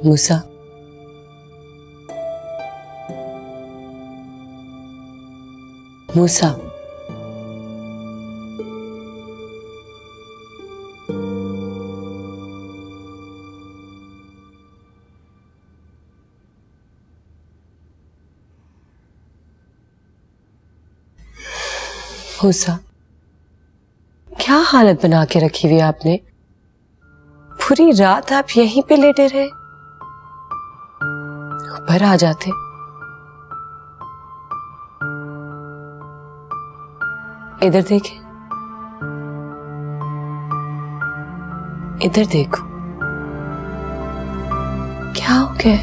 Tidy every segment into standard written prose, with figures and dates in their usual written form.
मूसा, मूसा, मूसा, क्या हालत बना के रखी हुई आपने? पूरी रात आप यहीं पे लेटे रहे, ऊपर आ जाते। इधर देखें, इधर देखो, क्या हो गया?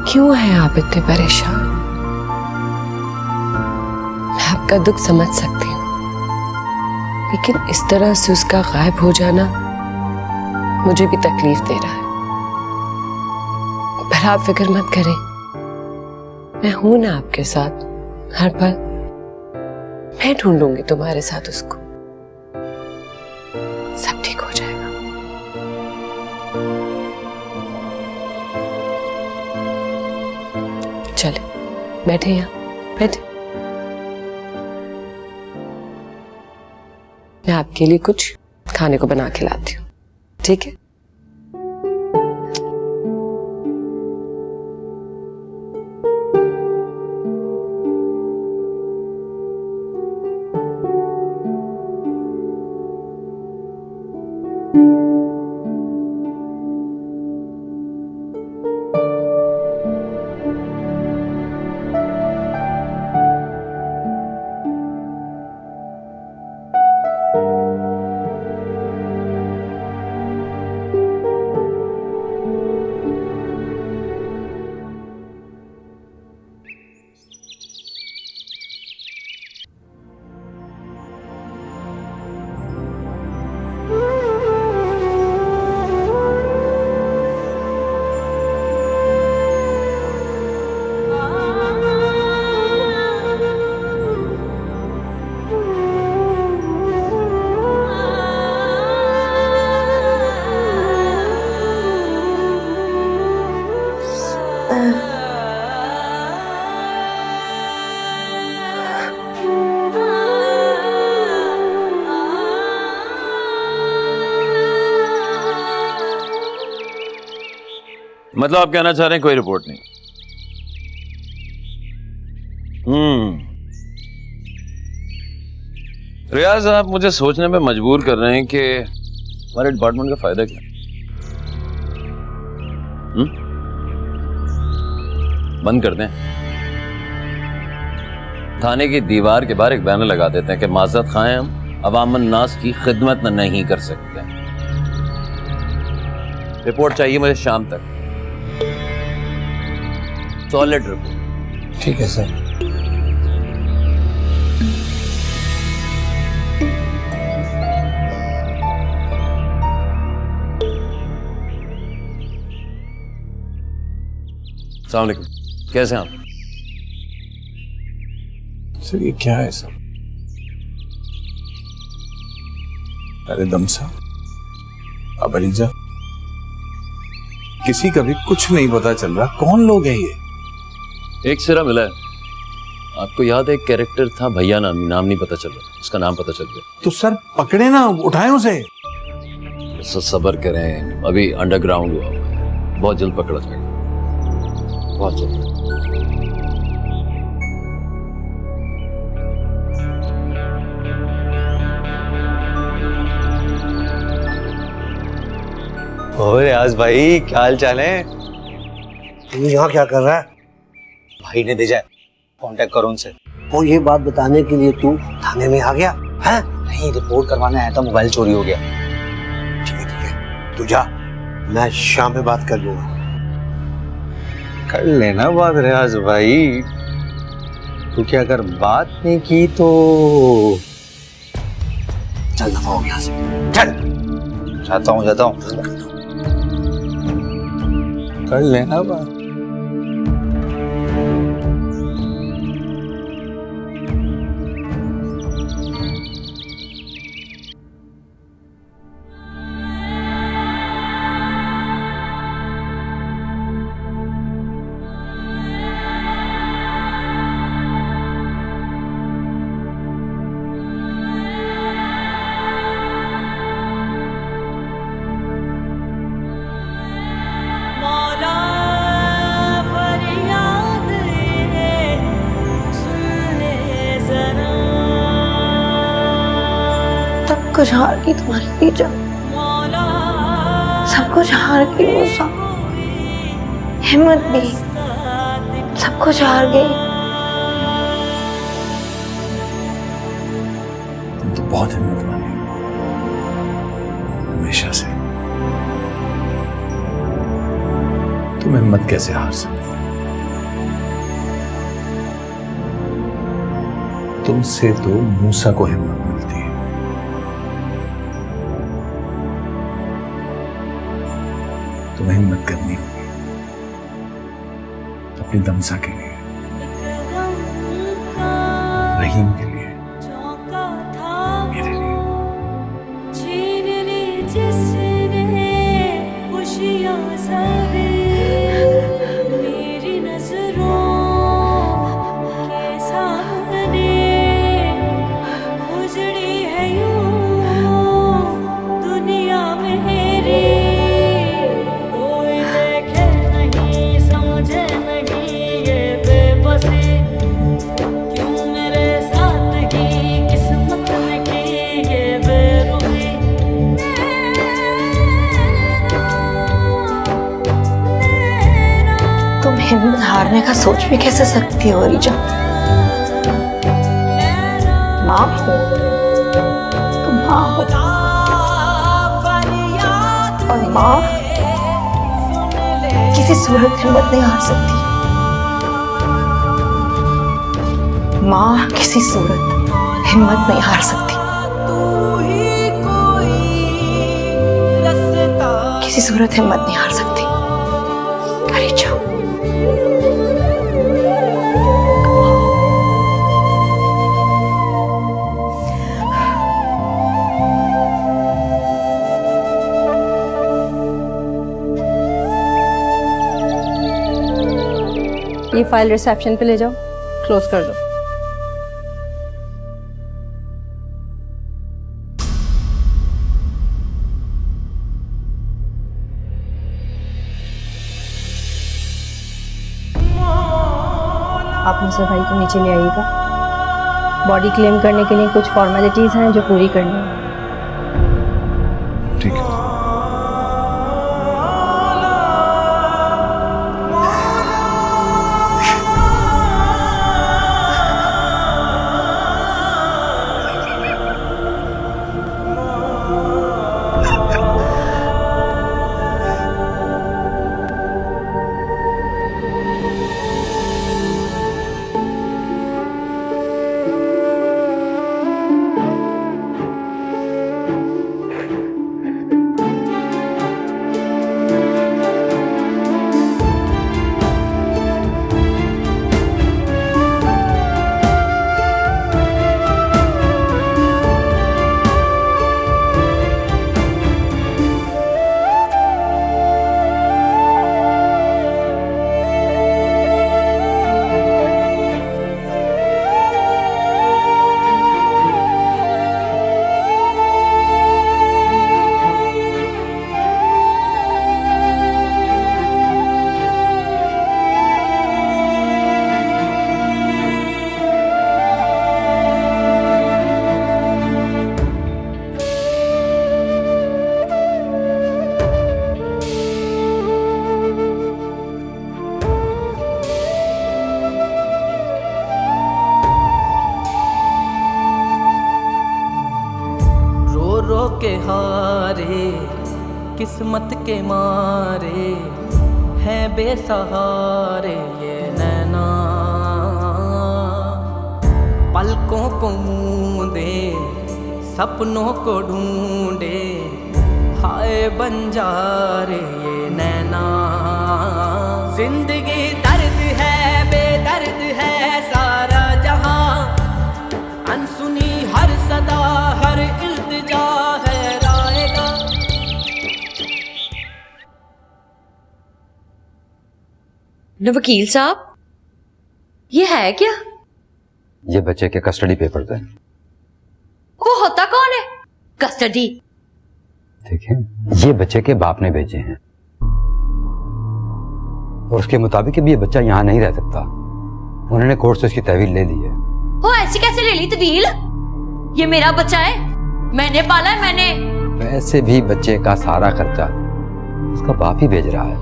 क्यों हैं आप इतने परेशान? मैं आपका दुख समझ सकती हूँ, लेकिन इस तरह से उसका गायब हो जाना मुझे भी तकलीफ दे रहा है। पर आप फिक्र मत करें, मैं हूं ना आपके साथ हर पल। मैं ढूंढूंगी तुम्हारे साथ उसको, सब ठीक हो जाएगा। चले, बैठे यहाँ, बैठे। मैं आपके लिए कुछ खाने को बना के लाती हूँ, ठीक है? मतलब आप कहना चाह रहे हैं कोई रिपोर्ट नहीं? रियाज, आप मुझे सोचने में मजबूर कर रहे हैं कि हमारे डिपार्टमेंट का फायदा क्या? बंद कर दें, थाने की दीवार के बाहर एक बैनर लगा देते हैं कि माजरत खाएं, हम अवामन नास की खिदमत नहीं कर सकते। रिपोर्ट चाहिए मुझे शाम तक, सॉलिड रिपोर्ट। ठीक है सर। अस्सलाम वालेकुम, कैसे हैं आप? सर ये क्या है सर? अरे दमसा, अब अलीजा, किसी का भी कुछ नहीं पता चल रहा, कौन लोग हैं ये? एक सिरा मिला है। आपको याद है एक कैरेक्टर था भैया नामी, नाम नहीं पता चल रहा, उसका नाम पता चल गया। तो सर पकड़े ना, उठाएं उसे। सब्र करें, अभी अंडरग्राउंड हुआ, बहुत जल्द पकड़ा जाएगा, बहुत जल्द। और आज भाई क्या हाल चाल है? तू यहाँ क्या कर रहा है? भाई ने भेजा है, कांटेक्ट करो उनसे। और ये बात बताने के लिए तू थाने में आ गया है? नहीं, रिपोर्ट करवाने आया था, मोबाइल चोरी हो गया। ठीक है, तू जा, मैं शाम में बात कर लूंगा। कर लेना बात रियाज भाई। क्योंकि अगर बात नहीं की तो चल दफा हो यहाँ से, चल। जाता हूँ कर लेना बात। सब कुछ हार गई तुम्हारी बीजा, सब कुछ हार गई मूसा, हिम्मत भी सब कुछ हार गई। तुम तो बहुत हिम्मत वाली हो, हमेशा से। तुम हिम्मत कैसे हार सकती हो? तुमसे तो मूसा को हिम्मत मिलती है। तुम्हें हिम्मत करनी होगी अपनी दमसा के लिए, रहीम के लिए, मेरे लिए। मेरी नजरों के सामने उजड़ी है यूं दुनिया मेरी, कोई देखे नहीं समझे नहीं ये बेबसी, क्यों मेरे साथ की किस्मत ने की ये बेरुखी। तुम हिम्मत हारने का सोच भी कैसे सकती हो रीजा? माँ हो, तुम माँ हो, और माँ किसी सूरत हिम्मत नहीं हार सकती। माँ किसी सूरत हिम्मत नहीं हार सकती, किसी सूरत हिम्मत नहीं हार सकती। रीजा, ये फाइल रिसेप्शन पे ले जाओ, क्लोज कर दो। आप मुझसे भाई को नीचे ले आइएगा, बॉडी क्लेम करने के लिए कुछ फॉर्मेलिटीज हैं जो पूरी करनी है। ठीक है। रो के हारे किस्मत के मारे हैं बेसहारे ये नैना, पलकों को मूंदे सपनों को ढूंढे, हाय बंजारे ये नैना। जिंदगी दर्द है बेदर्द है सारा जहां, अनसुनी हर सदा हर इल्तिजा है रायगा। न वकील साहब, ये है क्या? ये बच्चे के कस्टडी पेपर थे। वो होता कौन है कस्टडी? देखिए, ये बच्चे के बाप ने भेजे हैं और उसके मुताबिक भी ये बच्चा यहाँ नहीं रह सकता। उन्होंने कोर्ट से उसकी तहवील ले ली है। वो ऐसी कैसे ले ली तहवील? ये मेरा बच्चा है, मैंने पाला है, मैंने। वैसे भी बच्चे का सारा खर्चा उसका बाप ही भेज रहा है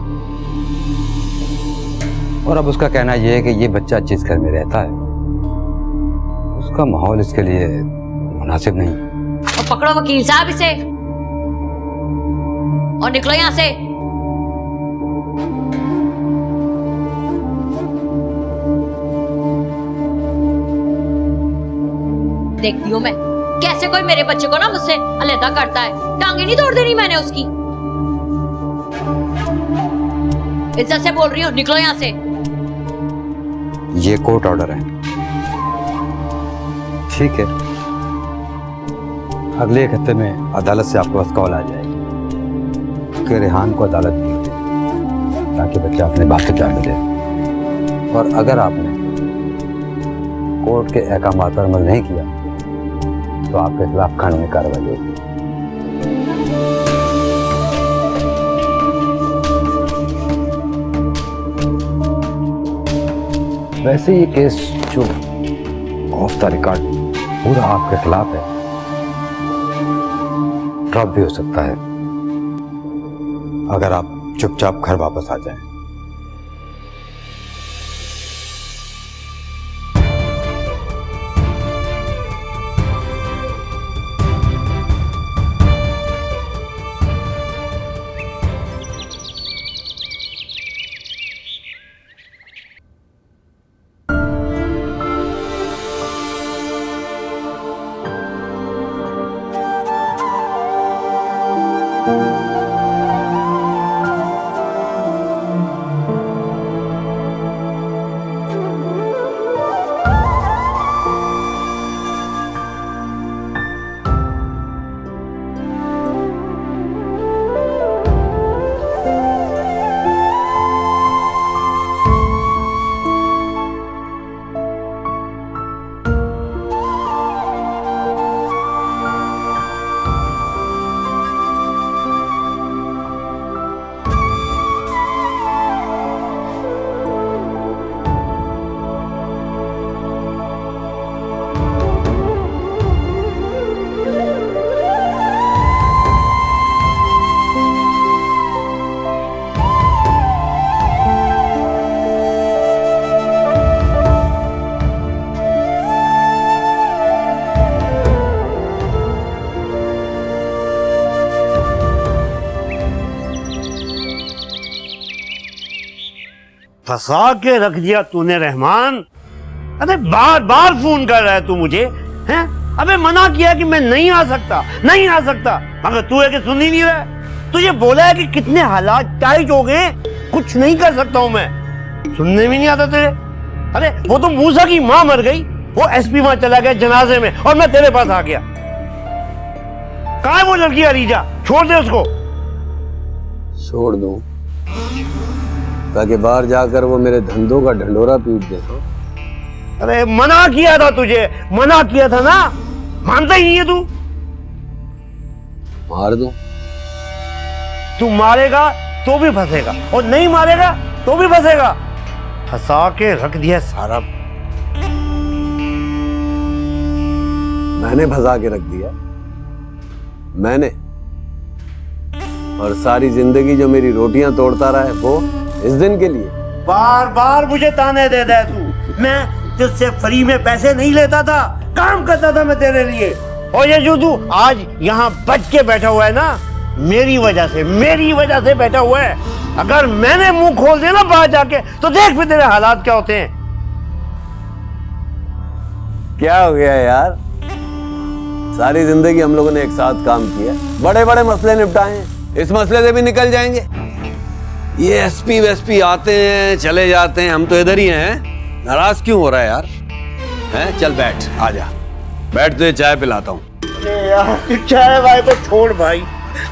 और अब उसका कहना यह है कि ये बच्चा जिस घर में रहता है उसका माहौल इसके लिए मुनासिब नहीं। और पकड़ो वकील साहब इसे और निकलो यहां से। देखती हूँ मैं कैसे कोई मेरे बच्चे को ना मुझसे अलहदा करता है। टांगे नहीं तोड़ देनी मैंने उसकी। इज्जत से बोल रही हूँ, निकलो यहां से। ये कोर्ट ऑर्डर है। ठीक है, अगले एक हफ्ते में अदालत से आपके पास कॉल आ जाएगी कि रेहान को अदालत दी ताकि बच्चा अपने बाप से जान दे। और अगर आपने कोर्ट के अहकामात पर अमल नहीं किया तो आपके खिलाफ कानूनी कार्रवाई होगी। वैसे ये केस जो ऑफ द रिकॉर्ड पूरा आपके खिलाफ है, ड्रॉप भी हो सकता है अगर आप चुपचाप घर वापस आ जाएं। फंसा के रख दिया तूने रहमान। अरे बार बार फोन कर रहा है तू मुझे, हैं? अबे मना किया कि मैं नहीं आ सकता, नहीं आ सकता, मगर तू है कि सुन ही नहीं रहा है। तुझे बोला है कि कितने हालात टाइट हो गए, कुछ नहीं कर सकता हूं मैं, सुनने में नहीं आता तेरे। अरे वो तो मूसा की मां मर गई, वो एसपी वहां चला गया जनाजे में और मैं तेरे पास आ गया। कहां है वो लड़की अरीजा? छोड़ दे उसको। छोड़ दूं ताकि बाहर जाकर वो मेरे धंधों का ढंडोरा पीट दे। अरे मना किया था तुझे, मना किया था ना, मानता ही नहीं है तू। मार दूं? तू मारेगा तो भी फंसेगा और नहीं मारेगा तो भी फंसेगा। फंसा के रख दिया सारा। मैंने फंसा के रख दिया, मैंने। और सारी जिंदगी जो मेरी रोटियां तोड़ता रहा है वो इस दिन के लिए। बार बार मुझे ताने दे दे तू। मैं तुझसे फ्री में पैसे नहीं लेता था, काम करता था मैं तेरे लिए। और ये जो तू आज यहाँ बच के बैठा हुआ है ना, मेरी वजह से बैठा हुआ है। अगर मैंने मुंह खोल दिया ना बाहर जाके तो देख फिर तेरे हालात क्या होते हैं। क्या हो गया यार? सारी जिंदगी हम लोगों ने एक साथ काम किया, बड़े बड़े मसले निपटाए हैं, इस मसले से भी निकल जाएंगे। ये एसपी वेसपी आते हैं चले जाते हैं, हम तो इधर ही हैं। नाराज क्यों हो रहा है यार? हैं? चल बैठ, आजा बैठ, तुझे चाय पिलाता हूँ। अरे यार तू चाय वाय तो छोड़ भाई,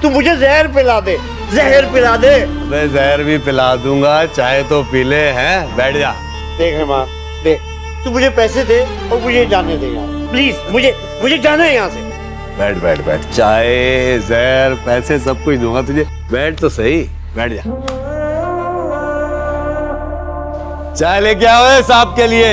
तू मुझे जहर पिला दे, जहर पिला दे। मैं जहर भी पिला दूंगा, चाय तो पी ले। हैं? बैठ जा। देख रहमान देख, तू मुझे पैसे दे और मुझे जाने दे यार, प्लीज मुझे जाना है यहाँ से। बैठ बैठ बैठ, चाय जहर पैसे सब कुछ दूंगा तुझे, बैठ तो सही, बैठ जा। चाय लेके आओ है साहब के लिए।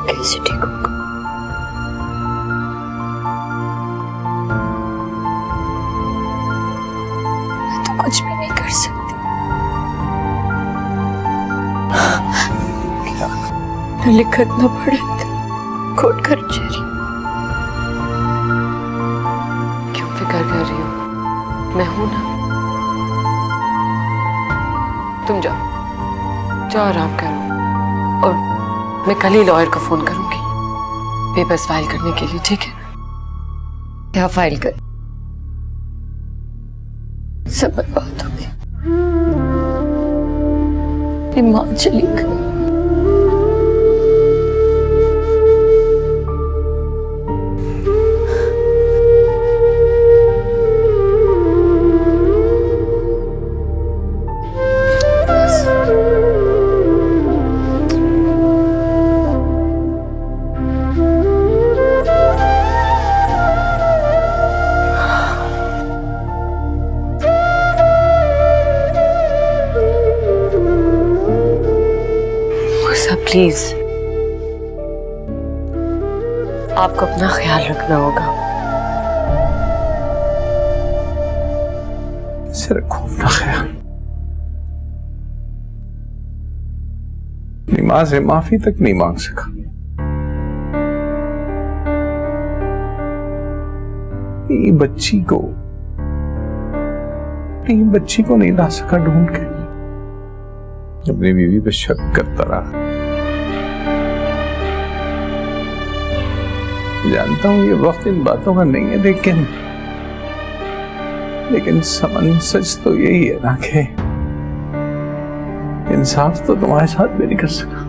कैसे ठीक होगा? मैं तो कुछ भी नहीं कर सकती। लिखत न पढ़त कोर्ट कचहरी। क्यों फिक्र कर रही हो? मैं हूं ना। तुम जाओ आराम करो, और मैं कल ही लॉयर को फोन करूंगी पेपर्स फाइल करने के लिए, ठीक है? क्या फाइल कर? सब बर्बाद हो गई, मेरी मां चली गई। प्लीज आपको अपना ख्याल रखना होगा। से रखो अपना ख्याल। मां से माफी तक नहीं मांग सका। ये बच्ची को नहीं ला सका ढूंढ के। अपनी बीवी पे शक करता रहा। जानता हूं ये वक्त इन बातों का नहीं है, लेकिन समन सच तो यही है ना कि इंसाफ तो तुम्हारे साथ भी नहीं कर सका।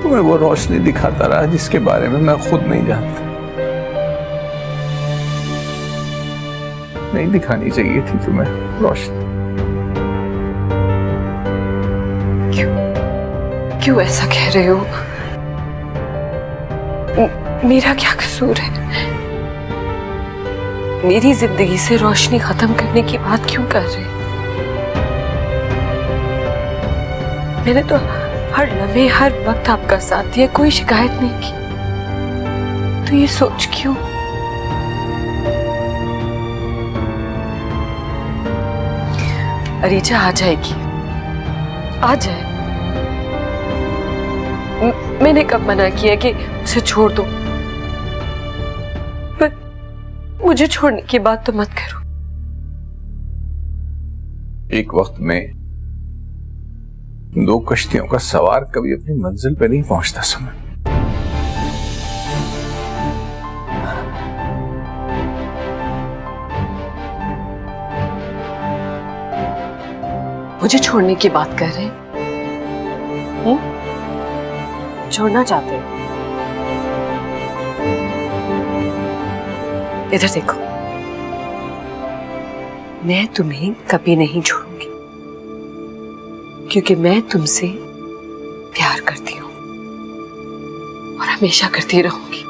तुम्हें वो रोशनी दिखाता रहा जिसके बारे में मैं खुद नहीं जानता। नहीं दिखानी चाहिए थी तुम्हें रोशनी। क्यों ऐसा कह रहे हो? मेरा क्या कसूर है? मेरी जिंदगी से रोशनी खत्म करने की बात क्यों कर रहे? मैंने तो हर लम्हे हर वक्त आपका साथ दिया, कोई शिकायत नहीं की। तो ये सोच क्यों? अरीजा आ जाएगी, आ जाए। मैंने कब मना किया कि उसे छोड़ दो? पर मुझे छोड़ने की बात तो मत करो। एक वक्त में दो कश्तियों का सवार कभी अपनी मंजिल पे नहीं पहुंचता समय। मुझे छोड़ने की बात कर रहे हैं? छोड़ना चाहते हो? इधर देखो, मैं तुम्हें कभी नहीं छोड़ूंगी, क्योंकि मैं तुमसे प्यार करती हूं और हमेशा करती रहूंगी।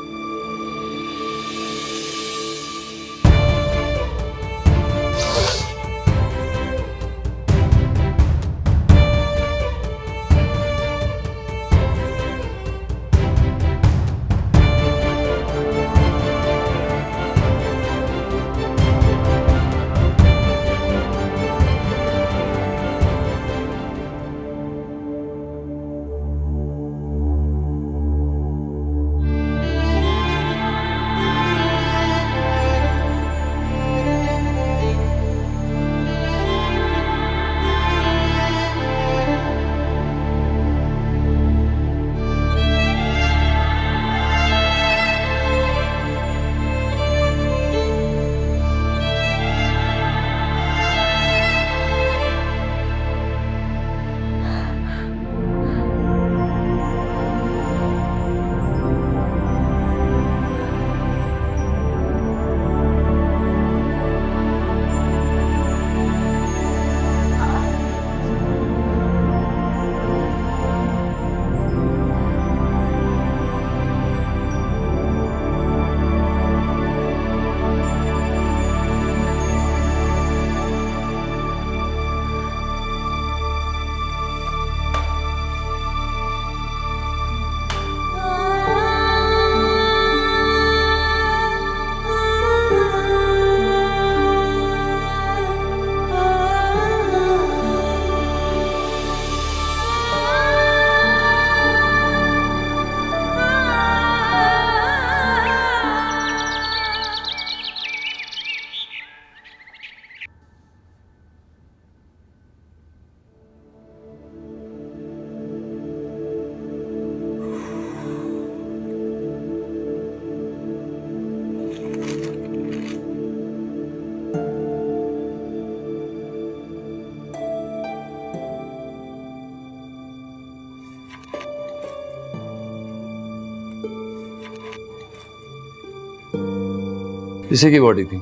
इसी की बॉडी थी।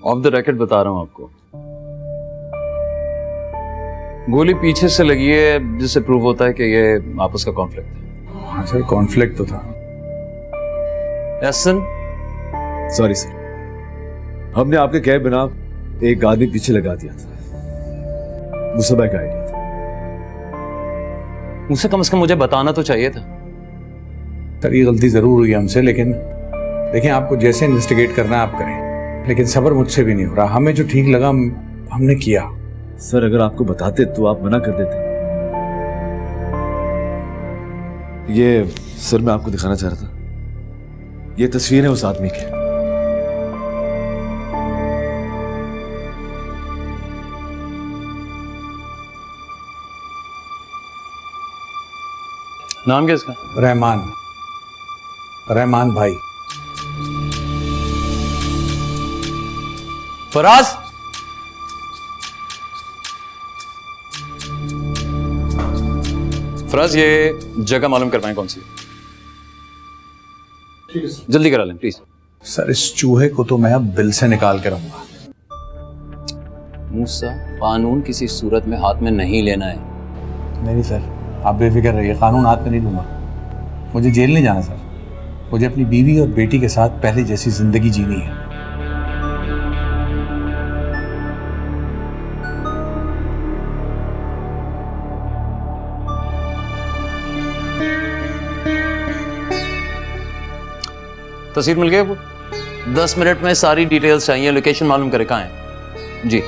ऑफ द रैकेट बता रहा हूं आपको, गोली पीछे से लगी है, जिससे प्रूव होता है कि ये आपस का कॉन्फ्लिक्ट है। हाँ सर, कॉन्फ्लिक्ट तो था। Yes sir. सॉरी सर, हमने आपके कहे बिना एक आदमी पीछे लगा दिया था। वो सब एक आइडिया था। मुझसे कम से कम मुझे बताना तो चाहिए था। सर ये गलती जरूर हुई हमसे, लेकिन देखिए आपको जैसे इन्वेस्टिगेट करना है आप करें, लेकिन सब्र मुझसे भी नहीं हो रहा। हमें जो ठीक लगा हमने किया। सर अगर आपको बताते तो आप मना कर देते। ये सर मैं आपको दिखाना चाह रहा था, ये तस्वीर है उस आदमी की। नाम क्या इसका? रहमान भाई। फराज, फराज ये जगह मालूम करवाएं कौन सी है? जल्दी करा लें प्लीज। सर इस चूहे को तो मैं अब बिल से निकाल के रहूंगा। मूसा, कानून किसी सूरत में हाथ में नहीं लेना है। नहीं सर आप बेफिक्र रहिए, कानून हाथ में नहीं लूंगा। मुझे जेल नहीं जाना सर, मुझे अपनी बीवी और बेटी के साथ पहले जैसी जिंदगी जीनी है। तस्वीर मिल गई आपको? 10 मिनट में सारी डिटेल्स चाहिए, लोकेशन मालूम करे कहाँ है जी।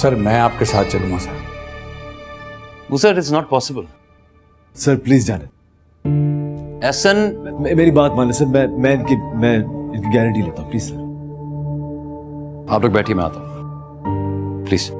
सर मैं आपके साथ चलूंगा sir. Musa, it is not possible. Sir please जाने। एहसन, मेरी बात माने सर, मैं इनकी गारंटी लेता हूँ, प्लीज सर। आप लोग बैठिए, मैं आता हूँ प्लीज।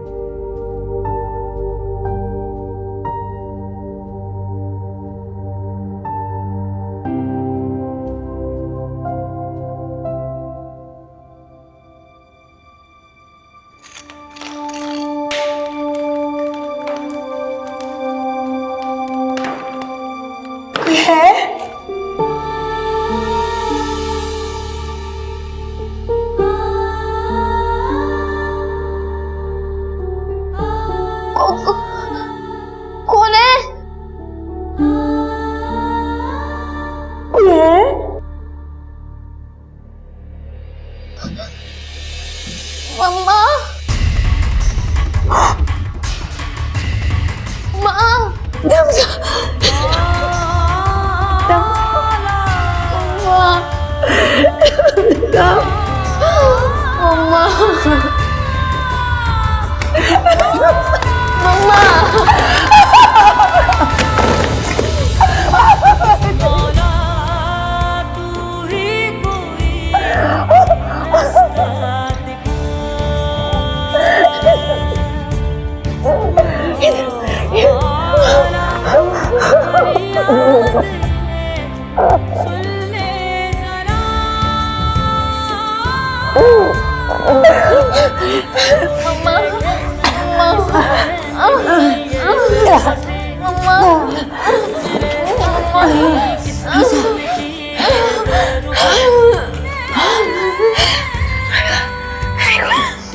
कौन है? मम्मा, माँ,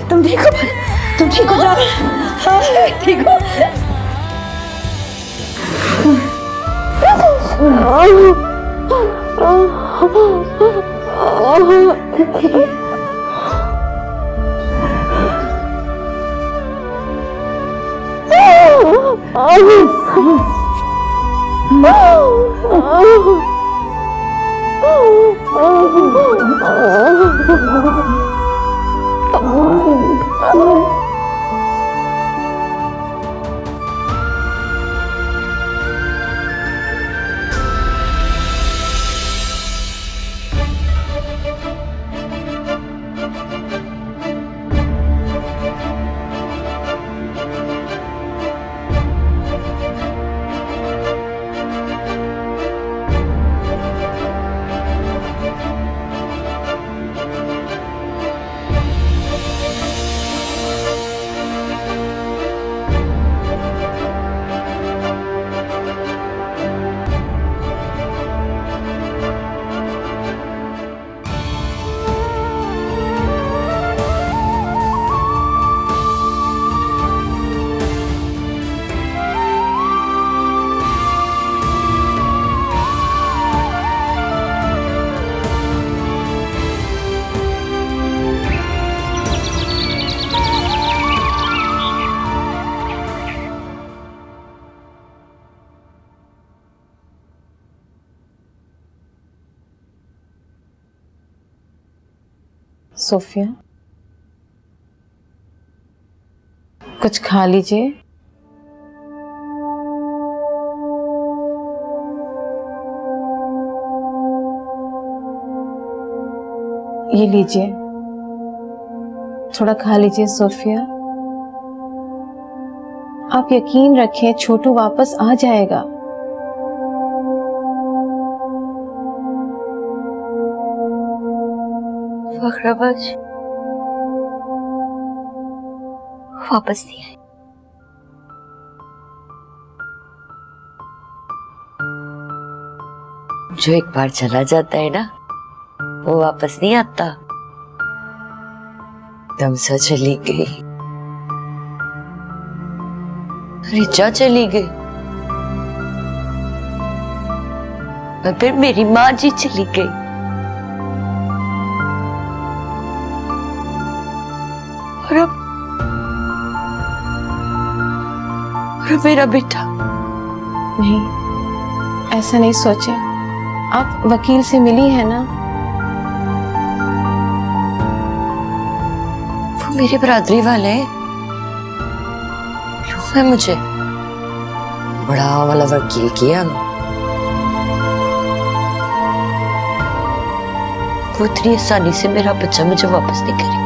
तुम ठीक हो? तुम ठीक हो जाओ? ठीक हो? सोफिया, कुछ खा लीजिए। ये लीजिए, थोड़ा खा लीजिए सोफिया। आप यकीन रखें, छोटू वापस आ जाएगा। फखराबाज वापस नहीं आए। जो एक बार चला जाता है ना, वो वापस नहीं आता। दमसा चली गई, रिचा चली गई, और फिर मेरी माँ जी चली गई। और अब मेरा बेटा। नहीं, ऐसा नहीं सोचे। आप वकील से मिली है ना? वो मेरे बरादरी वाले हैं। है मुझे बड़ा वाला वकील किया। वो इतनी आसानी से मेरा बच्चा मुझे वापस नहीं करेंगे।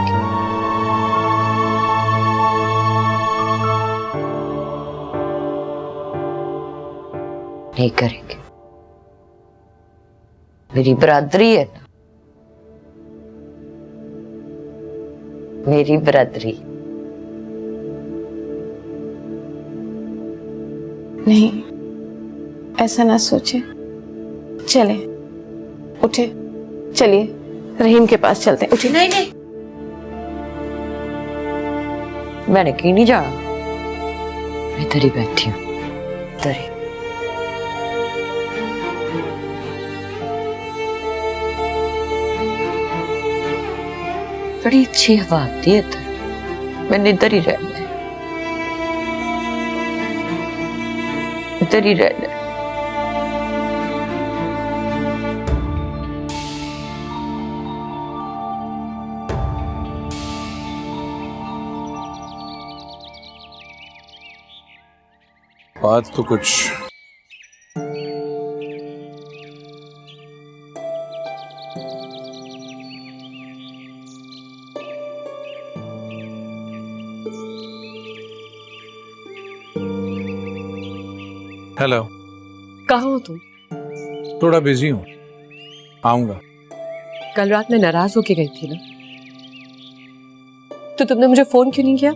नहीं करेंगे। मेरी बरादरी है ना, मेरी बरादरी। नहीं, ऐसा ना सोचे। चले, उठे, चलिए रहीम के पास चलते हैं। उठे। नहीं नहीं, मैंने कहीं नहीं जाना। मैं इधर ही बैठी हूँ, इधर ही। बड़ी अच्छी हवा आती है इधर। मैंने इधर ही रहना है, इधर ही रहना है। बात तो कुछ हेलो, कहाँ हो तुम? थोड़ा बिजी हूँ, आऊंगा। कल रात में नाराज होके गई थी ना, तो तुमने मुझे फोन क्यों नहीं किया?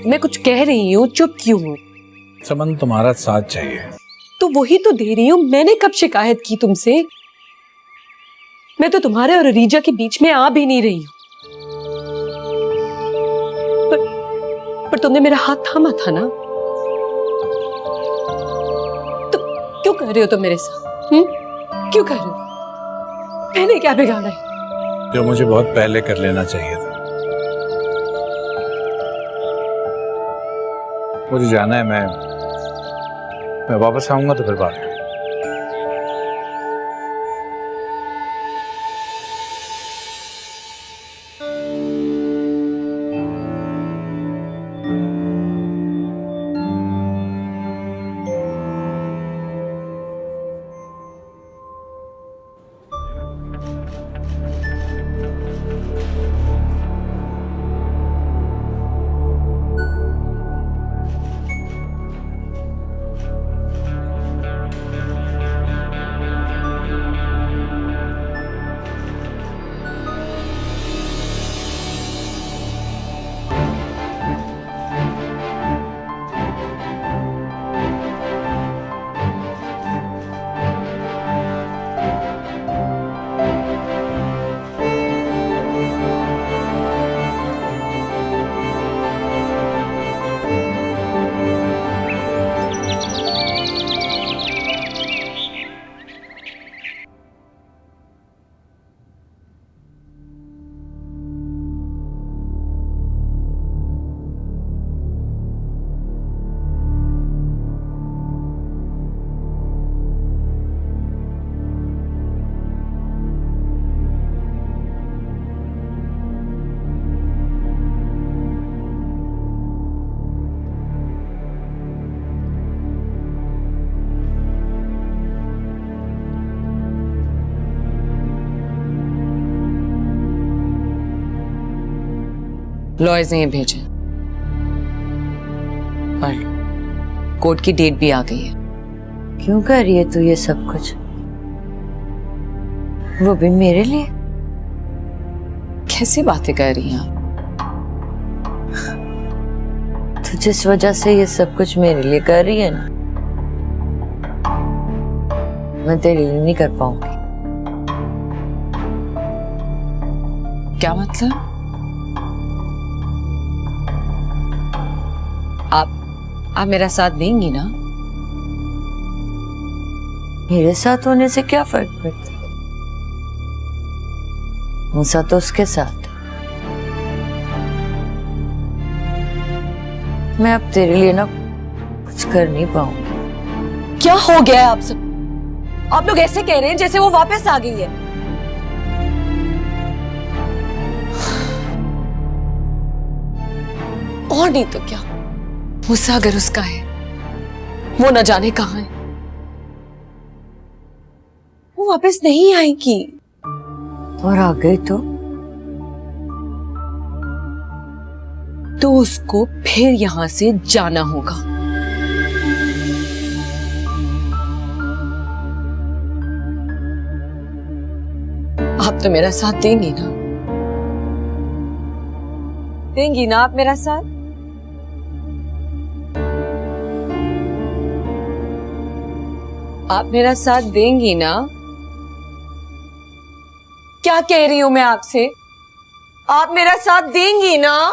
मैं कुछ कह रही हूँ, चुप क्यों हूँ? समन, तुम्हारा साथ चाहिए। तो वही तो दे रही हूँ। मैंने कब शिकायत की तुमसे? मैं तो तुम्हारे और रीजा के बीच में आ भी नहीं रही हूँ, पर तुमने मेरा हाथ थामा था ना। तो क्यों कर रहे हो तुम मेरे साथ? क्यों कर रहे हो? मैंने क्या बिगाड़ा है? जो मुझे बहुत पहले कर लेना चाहिए था। मुझे जाना है, मैं वापस आऊंगा तो फिर बात करेंगे। लॉयर्स ने ये भेजे और कोर्ट की डेट भी आ गई है। क्यों कर रही है तू ये सब कुछ, वो भी मेरे लिए? कैसी बातें कर रही हैं आप? तू जिस वजह से ये सब कुछ मेरे लिए कर रही है ना, मैं तेरे लिए नहीं कर पाऊंगी। क्या मतलब? आप मेरा साथ देंगी ना? मेरे साथ होने से क्या फर्क पड़ता है? मूसा तो उसके साथ है। मैं अब तेरे लिए ना कुछ कर नहीं पाऊंगी। क्या हो गया है आप सब? आप लोग ऐसे कह रहे हैं जैसे वो वापस आ गई है। और नहीं तो क्या, मूसा अगर उसका है, वो न जाने कहां है। वो वापस नहीं आएगी। और आ गई तो उसको फिर यहां से जाना होगा। आप तो मेरा साथ देंगी ना? देंगी ना आप मेरा साथ? आप मेरा साथ देंगी ना? क्या कह रही हूं मैं आपसे? आप मेरा साथ देंगी ना?